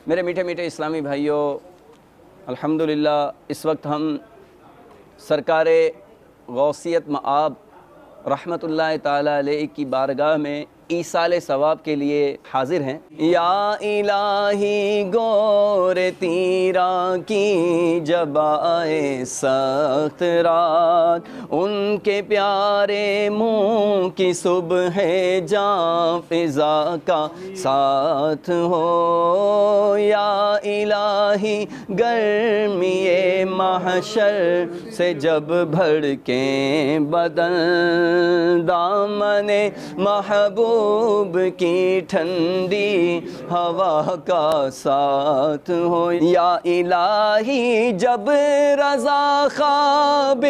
میرے میٹھے میٹھے اسلامی بھائیوں، الحمدللہ اس وقت ہم سرکار غوثیت مآب رحمت اللہ تعالی علیہ کی بارگاہ میں ایصال ثواب کے لیے حاضر ہیں۔ یا الہی گور تیرا کی جب آئے سخت رات، ان کے پیارے منہ کی صبح جاں فضا کا ساتھ ہو۔ یا الہی گرمی محشر سے جب بھڑکیں بدن، دامن محبوب کی ٹھنڈی ہوا کا ساتھ ہو۔ یا الہی جب رضا خواب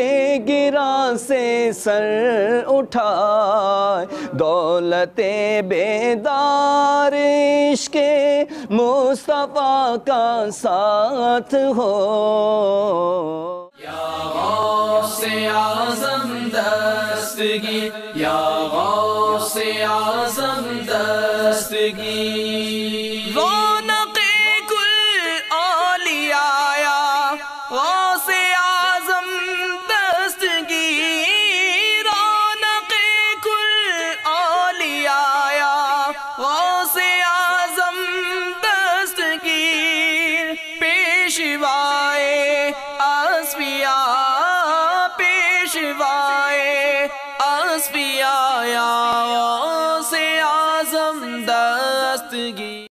گراں سے سر اٹھائے، دولت بیدار عشق مصطفیٰ کا ساتھ ہو۔ یا غوث اعظم دستگیر، یا غوث اعظم دستگیر، رونق کل اولیاء یا غوث اعظم دستگیر، رونق کل اولیاء یا غوث اعظم دستگیر، پیشوائے اصفیاء